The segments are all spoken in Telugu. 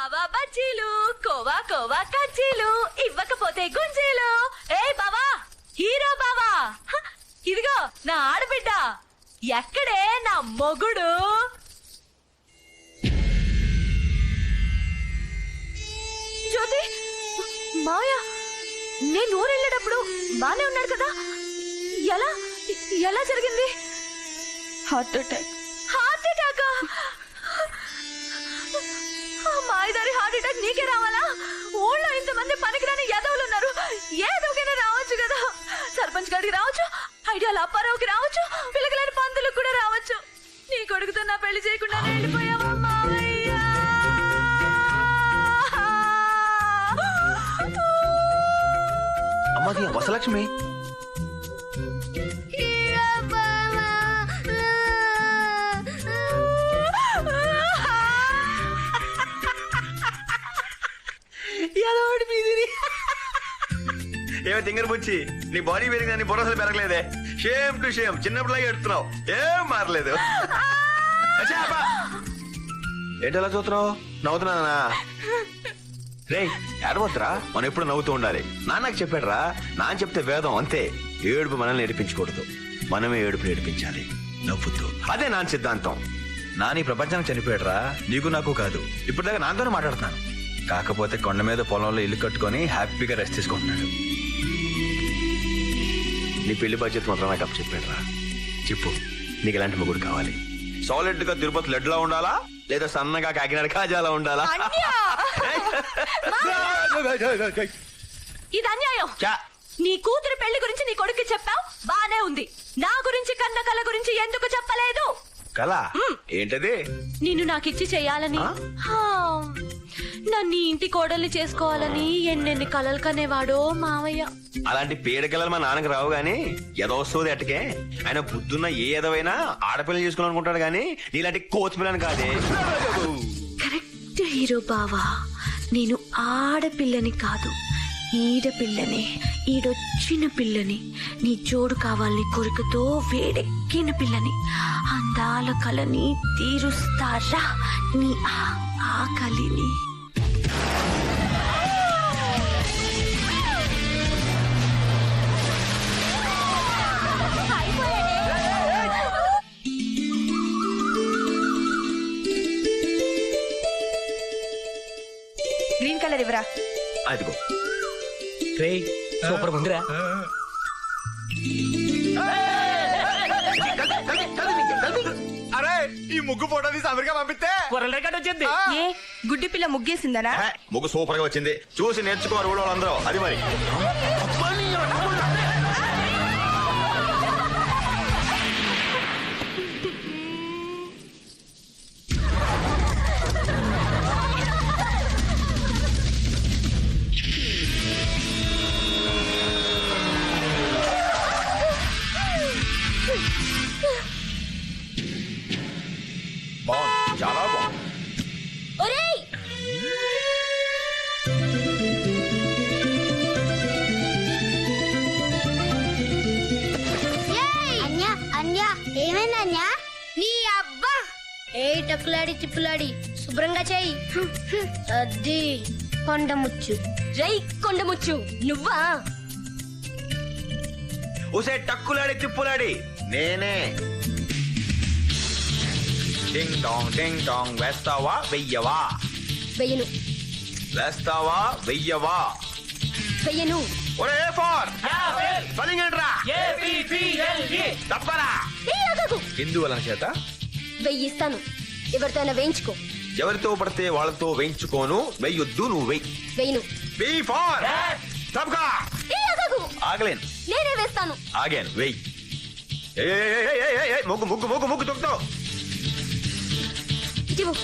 బావా బజ్జీలు, కోవా కోవా కజ్జీలు, ఇవ్వకపోతే గుంజీలు. ఏ బావా, హీరో బావా, ఇదిగో నా ఆడబిడ్డ, ఎక్కడే నా మొగుడు? జ్యోతి, మాయా, నేను ఊరెళ్ళేటప్పుడు బానే ఉన్నాడు కదా, ఎలా ఎలా జరిగింది? Heart attack. Heart attack? మాయదారి హార్ట్ అటాక్ నీకే రావాలా? ఊళ్ళో ఇంతమంది పనికిరాని యాదవులు ఉన్నారు, ఏదోకైనా రావచ్చు కదా. సర్పంచ్ గారికి రావచ్చు, ఐడియాల అప్పారావుకి రావచ్చు, పిల్లకలేని పందులకు కూడా రావచ్చు. నీ కొడుకుతో నా పెళ్లి చేయకుండా వెళ్ళిపోయావా మావయ్య? అమ్మది వసలక్ష్మి. ఏమో తింగర బుచ్చి, నీ బాడీ పెరిగింది, నీ బుర్ర అసలు పెరగలేదే. షేమ్ టు షేమ్, చిన్నప్పుడులాగే ఎడుతున్నావు, ఏం మారలేదు. ఏంటి అలా చూస్తున్నావు? నవ్వుతున్నానా? రే ఏడవద్దురా, మనం ఎప్పుడు నవ్వుతూ ఉండాలి. నాన్నకు చెప్పాడు రా, నాన్న చెప్తే వేదం అంతే. ఏడుపు మనల్ని నేర్పించకూడదు, మనమే ఏడుపు నేర్పించాలి నవ్వుతూ. అదే నాన్న సిద్ధాంతం. నాని ప్రపంచానికి చనిపోయాడు రా, నీకు నాకు కాదు. ఇప్పుడు దాకా నాతోనే మాట్లాడుతున్నాను. కాకపోతే కొండ మీద పొలంలో ఇల్లు కట్టుకొని హ్యాపీగా రెస్ట్ తీసుకుంటున్నాడు. నీ పెళ్లి బాధ్యత మాత్రం నాకు అప్పు చెప్పాడు రా. చెప్పు, నీకు ఎలాంటి మొగుడు కావాలి? సాలిడ్ గా తిరుపతి లడ్డులా ఉండాలా, లేదా సన్నగా కాకినాడ కాజాలా ఉండాలా? ఇది అన్యాయం. చా. నీ కూతురు పెళ్లి గురించి నీ కొడుకు చెప్పావు, బానే ఉంది. నా గురించి కన్న కళ గురించి ఎందుకు చెప్పలేదు? కళ ఏంటది? నిన్ను నాకిచ్చి చెయ్యాలని, నన్ను ఇంటి కోడల్ని చేసుకోవాలని ఎన్నెన్ని కలలు కనేవాడో మావయ్య. అలాంటి పీడకలలు మా నాన్నకి రావు గాని, ఎదవస్తుంది అట్టకే. ఆయన బుద్ధున్న ఏ ఎదవైనా ఆడపిల్లని చేసుకోవాలనుకుంటాడు గాని, నీలాంటి కోచ్ పిల్లని కాదే. కరెక్ట్ హీరో బావా, నేను ఆడపిల్లని కాదు, ఈడపిల్లని, ఈడొచ్చిన పిల్లని, నీ జోడు కావాలని కోరికతో వేడెక్కిన పిల్లని. అందాల కలని తీరుస్తారా నీ ఆకలిని. గ్రీన్ కలర్ ఇవ్వరా. అదిగో సూపర్ ఉందిరా. అరే ఈ ముగ్గు ఫోటో తీసి అమెరికా పంపిస్తే కూరల రికార్డ్ వచ్చింది. ఏ గుడ్డి పిల్ల ముగ్గేసిందనా? ముగ్గు సూపర్ గా వచ్చింది, చూసి నేర్చుకోవాలి ఊళ్ళో వాళ్ళందరూ. అది మరి బాగుంది, చాలా బాగుంది. ఒరేయ్, ఏమైందన్యా? నీ అబ్బా ఏ టక్కులాడి తిప్పులాడి శుభ్రంగా చెయ్యి. అది కొండముచ్చు. రై కొండముచ్చు, నువ్వా? ఉసే టక్కులాడి తిప్పులాడి నేనే. డింగ్ డాంగ్ వేస్తావా వెయ్యవా? వెయ్యను. వేస్తావా వెయ్యవా? వెయ్యను. ఒరే ఫార్ స్పెల్లింగ్ ఏంట్రా? తప్పరా? హిందువుల చేత వెయ్యిస్తాను, ఎవరితోనైనా వేయించుకో. ఎవరితో పడితే వాళ్ళతో వేయించుకోను, వెయ్యొద్దు, నువ్వు వెయ్యి. వెయ్యను. B far తప్పకా. ఆగలేను, నేనే వేస్తాను. ఆగాను, వెయ్యి. ముగ్గు ముగ్గు ముగ్గు ముగ్గు తొక్కుతావు. ఇవ్వు.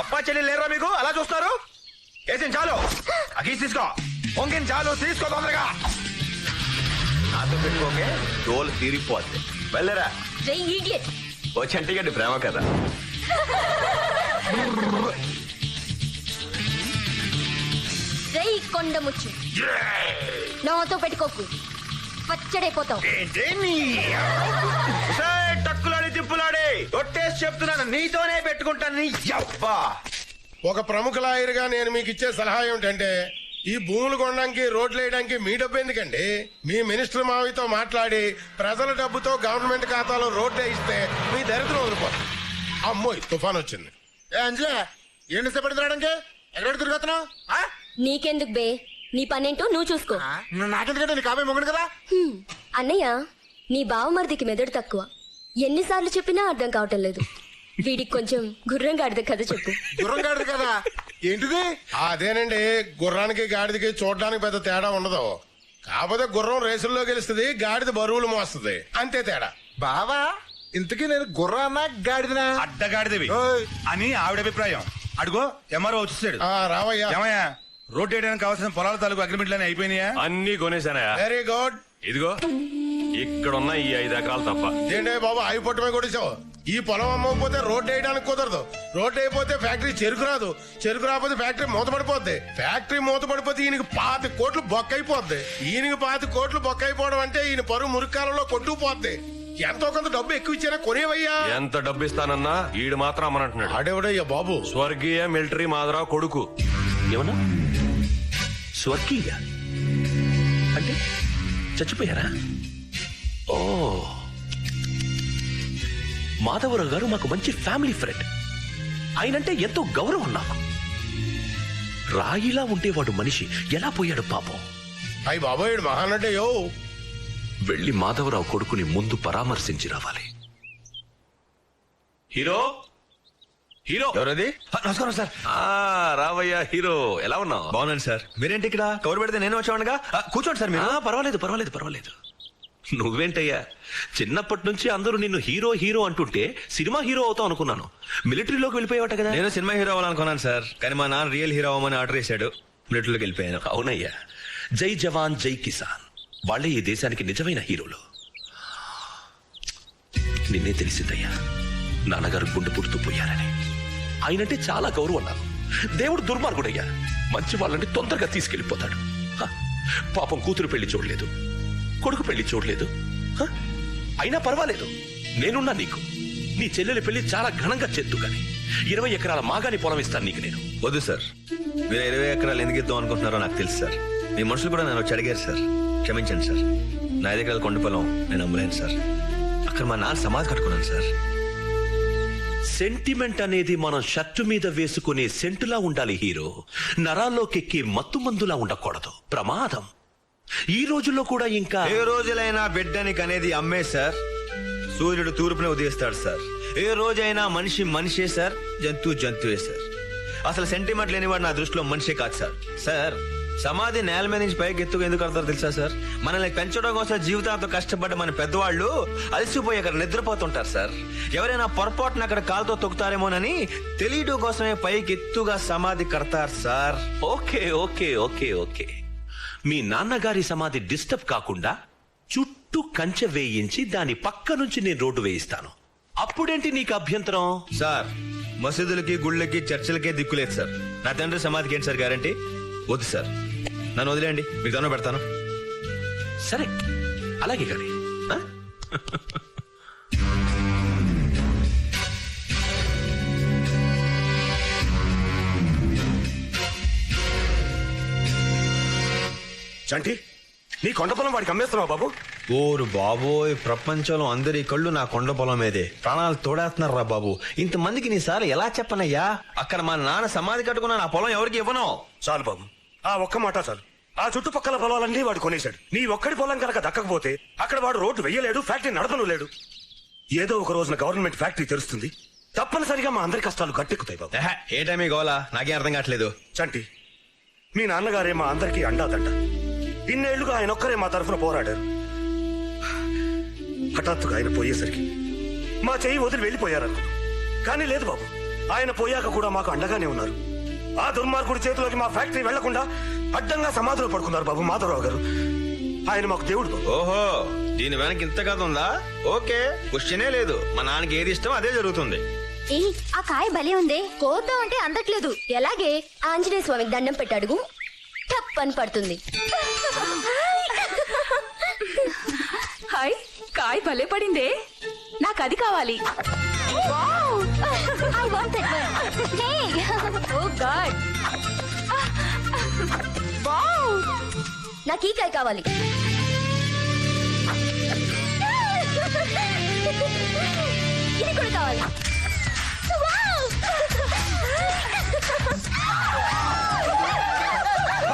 అప్పా చెల్లి లేరా మీకు? అలా చూస్తారు? వేసింది చాలు, అగీసి తీసుకో. పొంగిన చాలు, తీసుకో తొందరగా. నాతో పెట్టుకోకే తోలు తీరిపోద్ది. వెళ్ళరా రే ఇడియట్. ఓ చంటిగడ్డి ప్రేమ కదా. రే కొండముచ్చు, నాతో పెట్టుకోకు, పచ్చడైపోతావు. టక్కులాడి తిప్పులాడి ఒట్టేసి చెప్తున్నాను, నీతోనే పెట్టుకుంటాను. నీ అబ్బా. ఒక ప్రముఖ లాయర్గా నేను మీకు ఇచ్చే సలహా ఏమిటంటే, ఈ భూములు కొనడానికి రోడ్లు వేయడానికి మీ డబ్బు ఎందుకండి? మీ మినిస్టర్ మావితో మాట్లాడి ప్రజల డబ్బుతో గవర్నమెంట్ ఖాతాలో రోడ్లు వేయిస్తే మీ దరిద్రం వదిలిపోతుంది. అమ్మోయ్ తుఫాన్ వచ్చింది. అంజలే ఏంటి సేపటి రావడానికి ఎక్కడ తిరుగుతున్నావు? నీకెందుకు బే, నీ పనేంటో నువ్వు చూసుకో. నాకెందుకంటే నీ కాబోయే మొగుడు కదా. అన్నయ్య, నీ బావమరిదికి మెదడు తక్కువ. ఎన్నిసార్లు చెప్పినా అర్థం కావటం లేదు. వీడికి కొంచెం గుర్రంగా అర్థం కదా చెప్పు. గుర్రం గాడిది కదా. ఏంటిది? అదేనండి, గుర్రానికి గాడిదకి చూడడానికి పెద్ద తేడా ఉండదు. కాకపోతే గుర్రం రేసుల్లో గెలుస్తుంది, గాడిద బరువులు మోస్తుంది, అంతే తేడా. బావా ఇంతకీ నేను గుర్రానా గాడిదనా? అడ్డగాడిదవి ఓయ్. అని ఆవిడ అభిప్రాయం. అడుగో ఎంఆర్ఓ వచ్చేసాడు. రావయ్యా. ఏమయ్యా, రోడ్ వేయడానికి కావాల్సిన పొలాల తాలూకు అగ్రిమెంట్లన్నీ అయిపోయినాయా? అన్ని కొనేసానయా. Very good. ఇదిగో ఇక్కడున్న ఈ 5 ఎకరాలు తప్ప. ఏంటే బాబు అవి పొట్టమే కొట్టేసావు. ఈ పొలం అమ్మకపోతే రోడ్డు వేయడానికి కుదరదు. రోడ్డు అయిపోతే ఫ్యాక్టరీ చెరుకు రాదు. చెరుకు రాకపోతే ఫ్యాక్టరీ మూతపడిపోద్ది. ఫ్యాక్టరీ మూతపడిపోతే ఈయనకి 5 కోట్లు బొక్కైపోద్ది. ఈయనకి 5 కోట్లు బొక్కైపోవడం అంటే ఈయన పరువు మురికాలంలో కొట్టుకుపోద్ది. ఎంతో కొంత డబ్బు ఎక్కువ ఇచ్చారా కొనేవయ్యా. ఎంత డబ్బు ఇస్తానన్నా ఈడు మాత్రం అమ్మనంటున్నాడు. ఆడేవిడయ్యా బాబు? స్వర్గీయ మిలిటరీ మాధవరావు కొడుకు. ఏమన్నా స్వర్గీయ అంటే చచ్చిపోయారా? ఓ, మాధవరావు గారు మాకు మంచి ఫ్యామిలీ ఫ్రెండ్. ఆయనంటే ఎంతో గౌరవం నాకు. రాయిలా ఉండేవాడు మనిషి ఎలా పోయాడు పాపం. అయ్యి బాబోయ్ మహానటయో. వెళ్ళి మాధవరావు కొడుకుని ముందు పరామర్శించి రావాలి. హీరో, హీరో ఎవరది? నమస్కారం సార్. రావయ్యా హీరో, ఎలా ఉన్నావు? బాగున్నాను సార్. మీరేంటి ఇక్కడ? కవర్ పెడితే నేను వచ్చానుగా. కూర్చోండి సార్ మీరు. పర్వాలేదు పర్వాలేదు పర్వాలేదు. నువ్వేంటయ్యా, చిన్నప్పటి నుంచి అందరూ నిన్ను హీరో హీరో అంటుంటే సినిమా హీరో అవుతావు అనుకున్నాను. మిలిటరీలోకి వెళ్ళిపోయావట కదా? నేను సినిమా హీరో అవ్వాలనుకున్నాను సార్, కానీ మా నాన్న రియల్ హీరో అవ్వమని ఆర్డర్ చేశాడు. మిలిటరీలోకి వెళ్ళిపోయాను. అవునయ్యా, జై జవాన్ జై కిసాన్ వాళ్ళే ఈ దేశానికి నిజమైన హీరోలు. నిన్నే తెలిసిందయ్యా, నాన్నగారు గుండె పుడుతూ పోయారని. ఆయనంటే చాలా గౌరవం నాకు. దేవుడు దుర్మార్గుడయ్యా, మంచి వాళ్ళని తొందరగా తీసుకెళ్లిపోతాడు. పాపం కూతురు పెళ్లి చూడలేదు, కొడుకు పెళ్లి చూడలేదు. అయినా పర్వాలేదు, నేనున్నా నీకు. నీ చెల్లెలి పెళ్లి చాలా ఘనంగా చేద్దు గాని 20 ఎకరాల మాగాని పొలం ఇస్తాను నీకు నేను. వద్దు సార్, మీరు 20 ఎకరాలు ఎందుకు ఇద్దాం అనుకుంటున్నారో నాకు తెలుసు సార్. మీ మనుషులు కూడా నన్ను వచ్చి అడిగారు సార్. క్షమించండి సార్, నా 5 ఎకరాల కొండ పొలం నేను అమ్మలేను సార్. అక్కడ మా నాన్న సమాధి కట్టుకున్నాను సార్. సెంటిమెంట్ అనేది మనం షర్టు మీద వేసుకునే సెంటులా ఉండాలి హీరో. నరాల్లోకెక్కి మత్తు మందులా ఉండకూడదు, ప్రమాదం. ఈ రోజుల్లో కూడా ఇంకా ఏ రోజులైనా బిడ్డనికి అనేది అమ్మే సార్. సూర్యుడు తూర్పునే ఉదయిస్తాడు సార్. ఏ రోజైనా మనిషి మనిషే సార్, జంతువు జంతువే సార్. అసలు సెంటిమెంట్ లేనివాడు నా దృష్టిలో మనిషే కాదు సార్. సార్, సమాధి నేల మీద నుంచి పైకి ఎత్తుకు ఎందుకు కడతారో తెలుసా సార్? మనల్ని పెంచడం కోసం జీవితాంతో కష్టపడ్డ మన పెద్దవాళ్ళు అలసిపోయి అక్కడ నిద్రపోతుంటారు సార్. ఎవరైనా పొరపాటున అక్కడ కాలుతో తొక్కుతారేమోనని తెలియడం కోసమే పైకి ఎత్తుగా సమాధి కడతారు sir. Okay okay okay okay. మీ నాన్నగారి సమాధి డిస్టర్బ్ కాకుండా చుట్టూ కంచె వేయించి దాని పక్క నుంచి నేను రోడ్డు వేయిస్తాను. అప్పుడేంటి నీకు అభ్యంతరం? సార్, మసీదులకి గుళ్ళకి చర్చిలకే దిక్కులేదు సార్. నా తండ్రి సమాధికి ఏంటి సార్ గ్యారంటీ? వద్దు సార్, నన్ను వదిలేయండి, మీకు దండం పెడతాను. సరే అలాగే కానీ చంటి, నీ కొండ పొలం వాడికి అమ్మేస్తున్నావు బాబు? ఓరు బాబోయ్, ప్రపంచంలో అందరి కళ్ళు నా కొండ పొలం మీదే. ప్రాణాలు తోడేస్తున్నారు రా బాబు. ఇంతమందికి నీ సార్ ఎలా చెప్పనయ్యా? అక్కడ మా నాన్న సమాధి కట్టుకున్న నా పొలం ఎవరికి ఇవ్వను. చాలు బాబు, ఆ ఒక్క మాట చాలు. ఆ చుట్టుపక్కల పొలాలన్నీ వాడు కొనేశాడు. నీ ఒక్కడి పొలం కనుక దక్కకపోతే అక్కడ వాడు రోడ్డు వెయ్యలేడు, ఫ్యాక్టరీ నడపను లేడు. ఏదో ఒక రోజున గవర్నమెంట్ ఫ్యాక్టరీ తెరుస్తుంది, తప్పనిసరిగా మా అందరి కష్టాలు గట్టెక్కుతాయి బాబు. ఏ టైమే గోలా నాకేం అర్థం కావట్లేదు. చంటి, మీ నాన్నగారే మా అందరికీ అండాదంట. ఇన్నేళ్లుగా ఆయన ఒక్కరే మా తరఫున పోరాడారు. హఠాత్తుగా ఆయన పోయేసరికి మా చెయ్యి వదిలి వెళ్ళిపోయారనుకున్నాం. కానీ లేదు బాబు, ఆయన పోయాక కూడా మాకు అండగానే ఉన్నారు. ఆ దుర్మార్గుడి చేతిలోకి మా ఫ్యాక్టరీ వెళ్లకుండా అడ్డంగా సమాధిలో పడుకున్నారు బాబు మాధవరావు గారు. ఆయన మాకు దేవుడు. ఓహో దీని వెనక ఇంత కథ ఉందా? ఓకే, క్వశ్చనే లేదు. మా నాన్నకి ఏది ఇష్టం అదే జరుగుతుంది. ఏ ఆ కాయ భలే ఉంది, కోద్దాం అంటే అందట్లేదు. ఎలాగే ఆంజనేయ స్వామికి దండం పెట్టాడుగు, టప్పని పడుతుంది. హాయ్, కాయ భలే పడిందే, నాకు అది కావాలి. I want that one. Hey! Oh god, wow, నాకు ఈ కాయ కావాలి. ఇది కూడా కావాలి. Wow!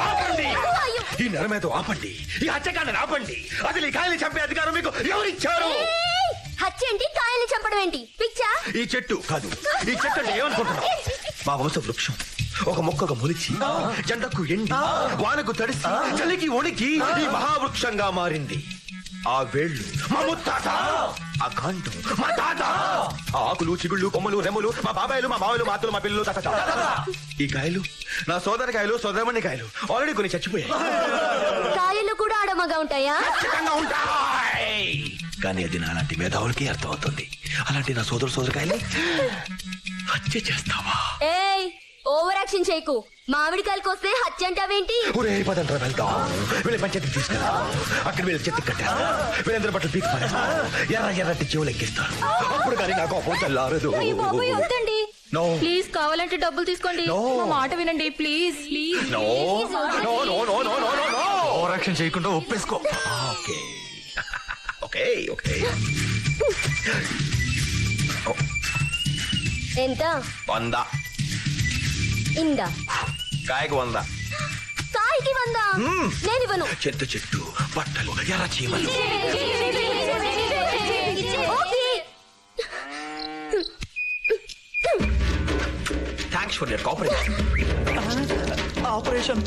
ఆపండి! ఈ నరమేతో ఆపండి, ఈ హత్యకాండని ఆపండి. అసలు ఈ కాయని చంపే అధికారం మీకు ఎవరిచ్చారు? ఏయ్! హత్య ఏంటి, కాయల్ని చంపడం ఏంటి? పిచ్చా? ఈ చెట్టు కాదు, ఈ చెట్టు అంటే ఏమనుకుంటున్నావు? మా వంశ వృక్షం ఒక మొక్కగా మొలిచి జెండకు ఎండి వానకు తడిసి చలికి వణికి ఈ మహావృక్షంగా మారింది. ఆ వేళ్ళు మా ముత్తాత, ఆ కాండం మా తాత, ఆ ఆకులు చిగుళ్ళు కొమ్మలు రెమ్మలు మా బాబాయిలు మా మావలు మా అత్తలు మా పిల్లలు తాత. ఈ కాయలు నా సోదరి కాయలు సోదరమణి కాయలు ఆల్రెడీ కొన్ని చచ్చిపోయాయి. కాయలు కూడా ఆడమగా ఉంటాయా? ఖచ్చితంగా ఉంటాయి. కానీ అది నాలాంటి మేధావులకి అర్థమవుతుంది. అలాంటి నా సోదరుకాయలు హత్య చేస్తావా? ఏయ్, ఓవర్ యాక్షన్ చేయకు. మామిడికాయలకు వస్తే హత్య అంటావేంటి? ఒరే పదండ్రా వెళ్దాం. వీళ్ళ పంచాయతీకి తీసుకెళ్ళా, అక్కడ వీళ్ళ చెత్త కట్టారు, వీళ్ళందరూ బట్టలు పీకి పారేస్తారు, ఎర్ర ఎర్రటి చెవులు ఎక్కిస్తారు. అప్పుడు కానీ నాకు అపోత లారదు. వద్దండి, No. ప్లీజ్, కావాలంటే డబ్బులు తీసుకోండి. No. మా మాట వినండి please please. No. No, no, no, no, no, no, no. Overaction చేయకుండా ఒప్పేసుకో. Okay okay okay. ఎంత? 100. ఇందా, కాయకు 100. కాయకి 100. నేనివ్వను. చెట్టు బట్టలు ఎర్ర చీమలు. Okay. Thanks for your cooperation. Operation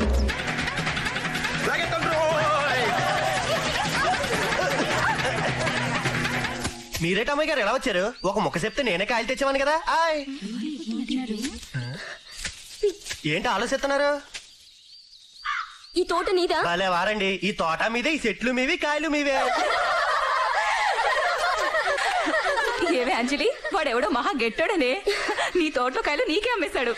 మీరేటమ్మాయి గారు ఎలా వచ్చారు? ఒక మొక్క చెప్తే నేనే కాయలు తెచ్చామని కదా. ఆయ్, ఏంటి ఆలోచిస్తున్నారు? ఈ తోట నీదా? భలే వారండి, ఈ తోట మీదే, ఈ చెట్లు మీవి, కాయలు మీవే. ఏవే అంజలి, వాడెవడో మహా గెట్టాడనే నీ తోటలో కాయలు నీకే అమ్మేశాడు.